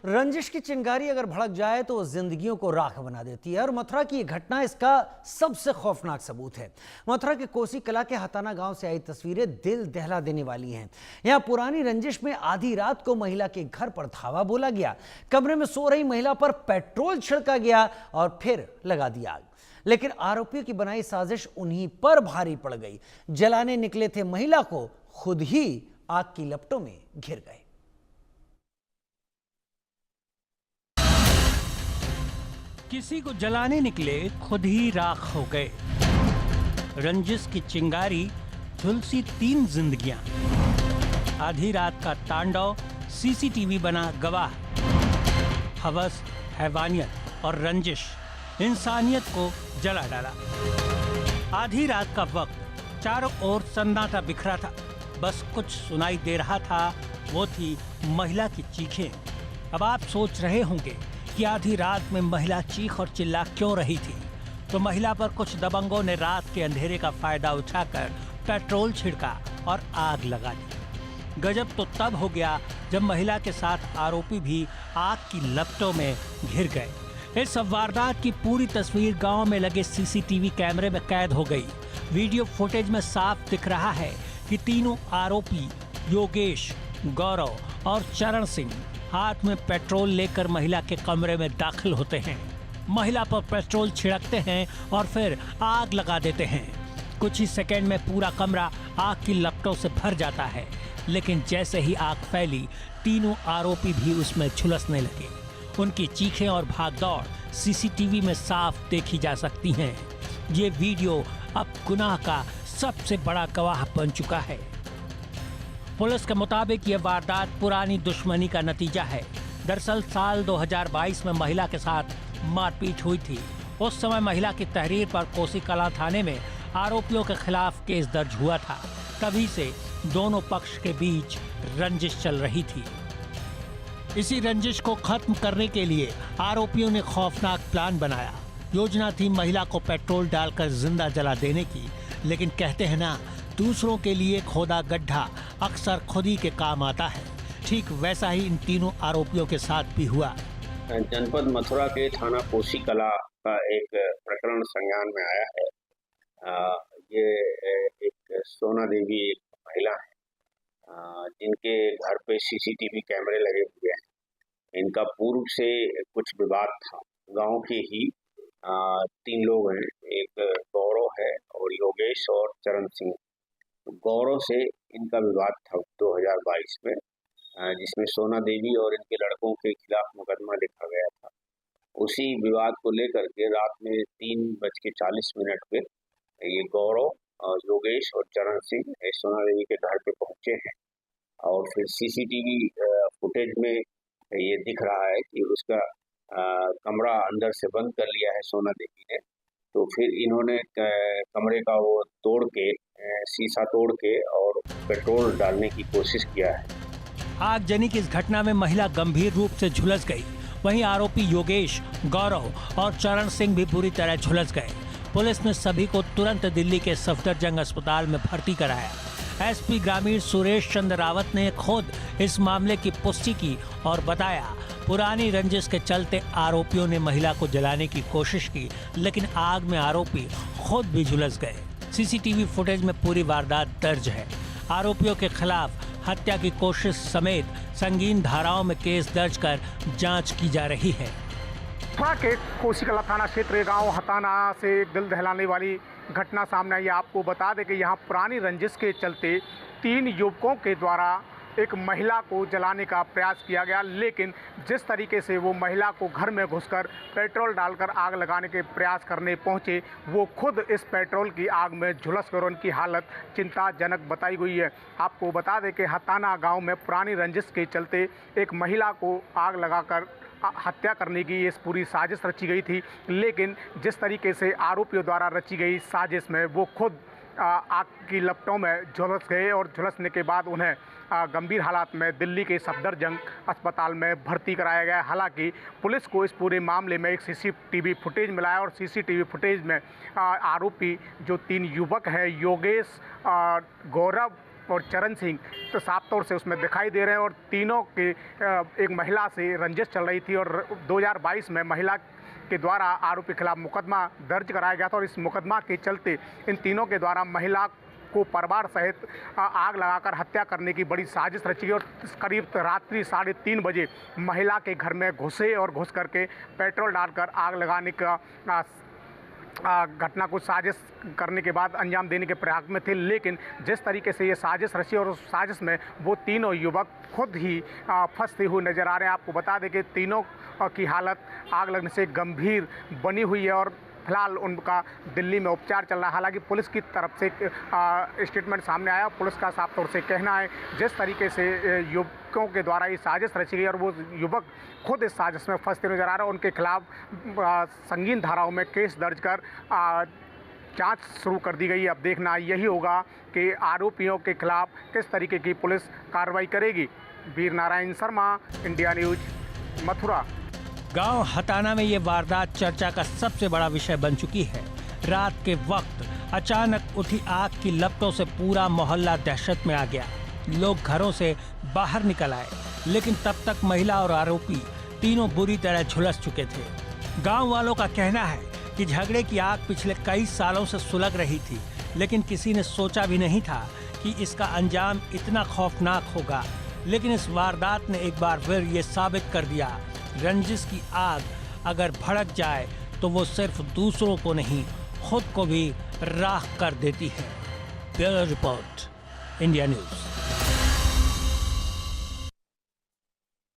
रंजिश की चिंगारी अगर भड़क जाए तो जिंदगियों को राख बना देती है और मथुरा की ये घटना इसका सबसे खौफनाक सबूत है। मथुरा के कोसी कला के हताना गांव से आई तस्वीरें दिल दहला देने वाली हैं। यहां पुरानी रंजिश में आधी रात को महिला के घर पर धावा बोला गया, कमरे में सो रही महिला पर पेट्रोल छिड़का गया और फिर लगा दी आग। लेकिन आरोपियों की बनाई साजिश उन्हीं पर भारी पड़ गई। जलाने निकले थे महिला को खुद ही आग की लपटों में घिर गए। किसी को जलाने निकले, खुद ही राख हो गए। रंजिश की चिंगारी, झुलसी 3 जिंदगियां। आधी रात का तांडव, सीसीटीवी बना गवाह। हवस, हैवानियत और रंजिश इंसानियत को जला डाला। आधी रात का वक्त, चारों ओर सन्नाटा बिखरा था। बस कुछ सुनाई दे रहा था, वो थी महिला की चीखें। अब आप सोच रहे होंगे कि आधी रात में महिला चीख और चिल्ला क्यों रही थी। तो महिला पर कुछ दबंगों ने रात के अंधेरे का फायदा उठाकर पेट्रोल छिड़का और आग लगा दी। गजब तो तब हो गया जब महिला के साथ आरोपी भी आग की लपटों में घिर गए। इस वारदात की पूरी तस्वीर गांव में लगे सीसीटीवी कैमरे में कैद हो गई। वीडियो फुटेज में साफ दिख रहा है कि तीनों आरोपी योगेश, गौरव और चरण सिंह हाथ में पेट्रोल लेकर महिला के कमरे में दाखिल होते हैं। महिला पर पेट्रोल छिड़कते हैं और फिर आग लगा देते हैं। कुछ ही सेकंड में पूरा कमरा आग की लपटों से भर जाता है। लेकिन जैसे ही आग फैली, तीनों आरोपी भी उसमें झुलसने लगे। उनकी चीखें और भागदौड़ सीसीटीवी में साफ देखी जा सकती हैं। ये वीडियो अब गुनाह का सबसे बड़ा गवाह बन चुका है। पुलिस के मुताबिक ये वारदात पुरानी दुश्मनी का नतीजा है। दरअसल साल 2022 में महिला के साथ मारपीट हुई थी। उस समय महिला की तहरीर पर कोसी कला थाने में आरोपियों के खिलाफ केस दर्ज हुआ था। तभी से दोनों पक्ष के बीच रंजिश चल रही थी। इसी रंजिश को खत्म करने के लिए आरोपियों ने खौफनाक प्लान बनाया। योजना थी महिला को पेट्रोल डालकर जिंदा जला देने की। लेकिन कहते हैं ना, दूसरों के लिए खोदा गड्ढा अक्सर खुद ही के काम आता है। ठीक वैसा ही इन तीनों आरोपियों के साथ भी हुआ। जनपद मथुरा के थाना कोसी कला का एक प्रकरण संज्ञान में आया है। ये एक सोना देवी एक महिला है, जिनके घर पे सीसीटीवी कैमरे लगे हुए हैं। इनका पूर्व से कुछ विवाद था। गांव के ही 3 लोग हैं, एक गौरव है और योगेश और चरण सिंह। गौरव से इनका विवाद था 2022 में, जिसमें सोना देवी और इनके लड़कों के खिलाफ मुकदमा लिखा गया था। उसी विवाद को लेकर के रात में 3:40 पे ये गौरव, योगेश और चरण सिंह सोना देवी के घर पे पहुंचे हैं। और फिर सीसीटीवी फुटेज में ये दिख रहा है कि उसका कमरा अंदर से बंद कर लिया है सोना देवी ने। तो फिर इन्होंने कमरे का वो तोड़ के, शीशा तोड़ के और पेट्रोल डालने की कोशिश किया है। आगजनी की इस घटना में महिला गंभीर रूप से झुलस गई। वहीं आरोपी योगेश, गौरव और चरण सिंह भी बुरी तरह झुलस गए। पुलिस ने सभी को तुरंत दिल्ली के सफदरजंग अस्पताल में भर्ती कराया। एसपी ग्रामीण सुरेश चंद्र रावत ने खुद इस मामले की पुष्टि की और बताया, पुरानी रंजिश के चलते आरोपियों ने महिला को जलाने की कोशिश की, लेकिन आग में आरोपी खुद भी झुलस गए। सीसीटीवी फुटेज में पूरी वारदात दर्ज है। आरोपियों के खिलाफ हत्या की कोशिश समेत संगीन धाराओं में केस दर्ज कर जांच की जा रही है। मथुरा के कोसी कला थाना क्षेत्र गांव हताना से एक दिल दहलाने वाली घटना सामने आई है। आपको बता दें कि यहां पुरानी रंजिश के चलते 3 युवकों के द्वारा एक महिला को जलाने का प्रयास किया गया। लेकिन जिस तरीके से वो महिला को घर में घुसकर पेट्रोल डालकर आग लगाने के प्रयास करने पहुंचे, वो खुद इस पेट्रोल की आग में झुलस कर उनकी हालत चिंताजनक बताई गई है। आपको बता दें कि हताना गांव में पुरानी रंजिश के चलते एक महिला को आग लगाकर हत्या करने की इस पूरी साजिश रची गई थी। लेकिन जिस तरीके से आरोपियों द्वारा रची गई साजिश में वो खुद आग की लपटों में झुलस गए और झुलसने के बाद उन्हें गंभीर हालात में दिल्ली के सफदरजंग अस्पताल में भर्ती कराया गया। हालांकि पुलिस को इस पूरे मामले में एक सीसीटीवी फुटेज मिला है और सीसीटीवी फुटेज में आरोपी जो 3 युवक हैं, योगेश, गौरव और चरण सिंह तो साफ तौर से उसमें दिखाई दे रहे हैं। और तीनों के एक महिला से रंजिश चल रही थी और 2022 में महिला के द्वारा आरोपी के खिलाफ मुकदमा दर्ज कराया गया था और इस मुकदमा के चलते इन तीनों के द्वारा महिला को परिवार सहित आग लगाकर हत्या करने की बड़ी साजिश रची और करीब रात्रि 3:30 बजे महिला के घर में घुसे और घुस करके पेट्रोल डालकर आग लगाने का घटना को साजिश करने के बाद अंजाम देने के प्रयास में थे। लेकिन जिस तरीके से ये साजिश रची और उस साजिश में वो तीनों युवक खुद ही फंसते हुए नजर आ रहे हैं। आपको बता दें कि तीनों की हालत आग लगने से गंभीर बनी हुई है और फिलहाल उनका दिल्ली में उपचार चल रहा है। हालांकि पुलिस की तरफ से स्टेटमेंट सामने आया। पुलिस का साफ तौर से कहना है जिस तरीके से युवकों के द्वारा ये साजिश रची गई और वो युवक खुद इस साजिश में फंसते नजर आ रहे हैं, उनके खिलाफ संगीन धाराओं में केस दर्ज कर जांच शुरू कर दी गई। अब देखना यही होगा कि आरोपियों के खिलाफ किस तरीके की पुलिस कार्रवाई करेगी। Veer Narayan Sharma, India news, Mathura. गांव हताना में ये वारदात चर्चा का सबसे बड़ा विषय बन चुकी है। रात के वक्त अचानक उठी आग की लपटों से पूरा मोहल्ला दहशत में आ गया। लोग घरों से बाहर निकल आए, लेकिन तब तक महिला और आरोपी तीनों बुरी तरह झुलस चुके थे। गांव वालों का कहना है कि झगड़े की आग पिछले कई सालों से सुलग रही थी, लेकिन किसी ने सोचा भी नहीं था कि इसका अंजाम इतना खौफनाक होगा। लेकिन इस वारदात ने एक बार फिर ये साबित कर दिया, रंजिश की आग अगर भड़क जाए तो वो सिर्फ दूसरों को नहीं, खुद को भी राख कर देती है। Bureau report, India news.